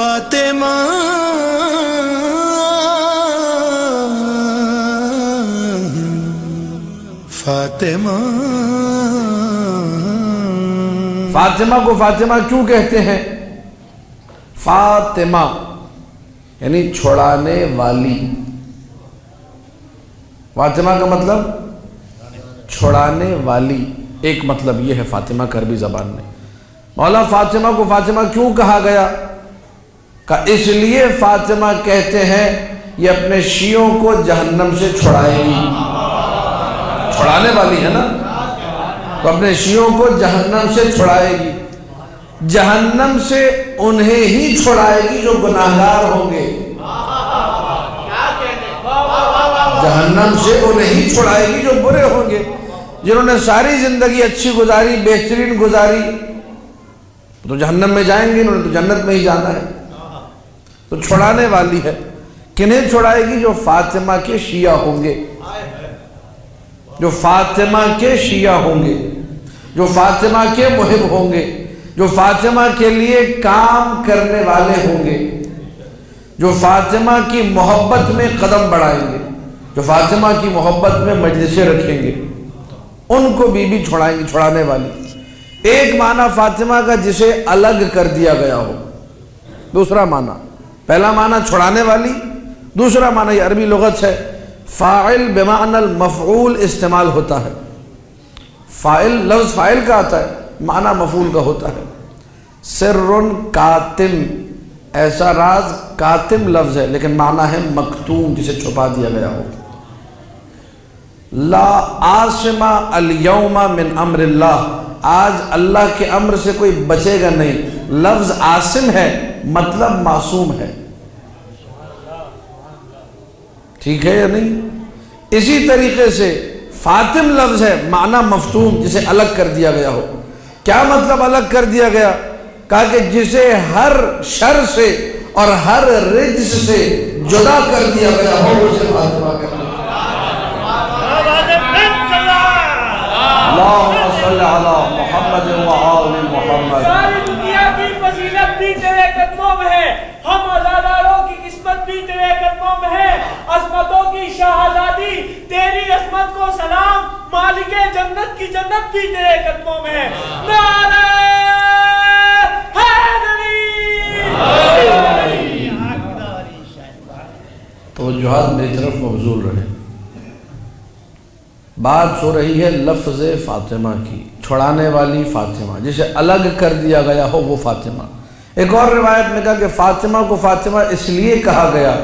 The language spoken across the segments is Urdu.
فاطمہ فاطمہ فاطمہ کو فاطمہ کیوں کہتے ہیں؟ فاطمہ یعنی چھڑانے والی. فاطمہ کا مطلب چھڑانے والی. ایک مطلب یہ ہے فاطمہ کا عربی زبان میں. مولا فاطمہ کو فاطمہ کیوں کہا گیا؟ کہ اس لیے فاطمہ کہتے ہیں یہ اپنے شیعوں کو جہنم سے چھڑائے گی. چھڑانے والی ہے نا، تو اپنے شیعوں کو جہنم سے چھڑائے گی. جہنم سے انہیں ہی چھڑائے گی جو گناہگار ہوں گے. جہنم سے انہیں ہی چھڑائے گی جو برے ہوں گے. جنہوں نے ساری زندگی اچھی گزاری، بہترین گزاری، تو جہنم میں جائیں گے، انہوں نے تو جنت میں ہی جانا ہے. تو چھڑانے والی ہے. کنہیں چھڑائے گی؟ جو فاطمہ کے شیعہ ہوں گے. جو فاطمہ کے شیعہ ہوں گے، جو فاطمہ کے محب ہوں گے، جو فاطمہ کے لیے کام کرنے والے ہوں گے، جو فاطمہ کی محبت میں قدم بڑھائیں گے، جو فاطمہ کی محبت میں مجلسیں رکھیں گے، ان کو بی بی چھڑائیں گی. چھڑانے والی. ایک معنی فاطمہ کا جسے الگ کر دیا گیا ہو. دوسرا معنی، پہلا معنی چھڑانے والی، دوسرا معنی یہ عربی لغت ہے فاعل بمعنی المفعول استعمال ہوتا ہے. فاعل لفظ فاعل کا آتا ہے، معنی مفعول کا ہوتا ہے. سر کاتم، ایسا راز کاتم لفظ ہے لیکن معنی ہے مکتوم، جسے چھپا دیا گیا ہو. لا عاصم الیوم من امر اللہ، آج اللہ کے امر سے کوئی بچے گا نہیں. لفظ عاصم ہے، مطلب معصوم ہے. ٹھیک ہے یا نہیں؟ اسی طریقے سے فاطم لفظ ہے، معنی مفتوم، جسے الگ کر دیا گیا ہو. کیا مطلب الگ کر دیا گیا؟ کہا کہ جسے ہر شر سے اور ہر رجس سے جدا کر دیا گیا ہو، اسے فاطمہ کہتے ہیں. اللہم صلی علی محمد و آل محمد. ساری دنیا کی فضیلت بھی تیرے قدموں میں ہے، ہم عزاداروں کی قسمت بھی تیرے قدموں میں ہے. عظمتوں کی شہزادی تیری عظمت کو سلام، مالک جنت کی جنت بھی تیرے قدموں میں ہے. نعرہ حیدری. توجہات میری طرف مبذول رہے. بات ہو رہی ہے لفظ فاطمہ کی. چھڑانے والی فاطمہ، جسے الگ کر دیا گیا ہو وہ فاطمہ. ایک اور روایت میں کہا کہ فاطمہ کو فاطمہ اس لیے کہا گیا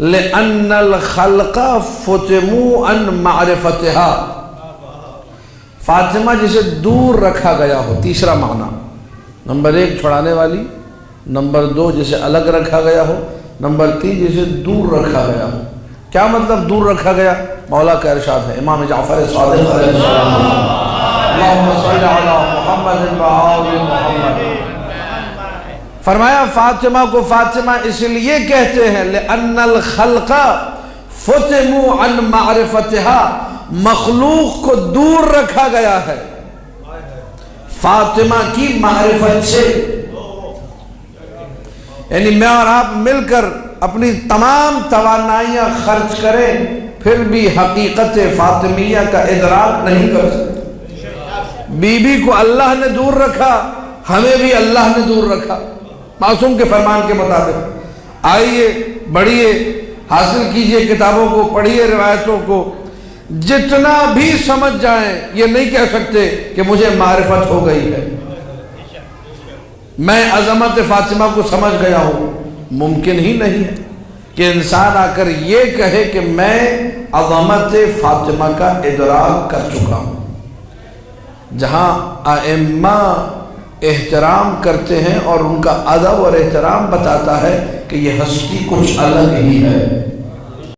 لِأَنَّ الْخَلْقَ فُتِمُوا عَنْ مَعْرِفَتِهَا. فاطمہ جسے دور رکھا گیا ہو. تیسرا معنی، نمبر ایک چھڑانے والی، نمبر دو جسے الگ رکھا گیا ہو، نمبر تین جسے دور رکھا گیا ہو. کیا مطلب دور رکھا گیا؟ مولا کا ارشاد ہے، امام جعفر صادق علیہ السلام، اللہم صلی علی محمد و آل محمد، فرمایا فاطمہ کو فاطمہ اس لیے کہتے ہیں لِأَنَّ الْخَلْقَ فُتِمُوا عَنْ مَعْرِفَتِهَا، مخلوق کو دور رکھا گیا ہے فاطمہ کی معرفت سے. یعنی میں اور آپ مل کر اپنی تمام توانائیاں خرچ کریں پھر بھی حقیقت فاطمیہ کا ادراک نہیں کر سکتے. بی بی کو اللہ نے دور رکھا، ہمیں بھی اللہ نے دور رکھا معصوم کے فرمان کے مطابق. آئیے بڑھیے، حاصل کیجئے کتابوں کو، پڑھیے روایتوں کو. جتنا بھی سمجھ جائیں یہ نہیں کہہ سکتے کہ مجھے معرفت ہو گئی ہے، میں عظمت فاطمہ کو سمجھ گیا ہوں. ممکن ہی نہیں ہے کہ انسان آ کر یہ کہے کہ میں عظمت فاطمہ کا ادراک کر چکا ہوں. جہاں ائمہ احترام کرتے ہیں اور ان کا ادب اور احترام بتاتا ہے کہ یہ ہستی کچھ الگ ہی ہے.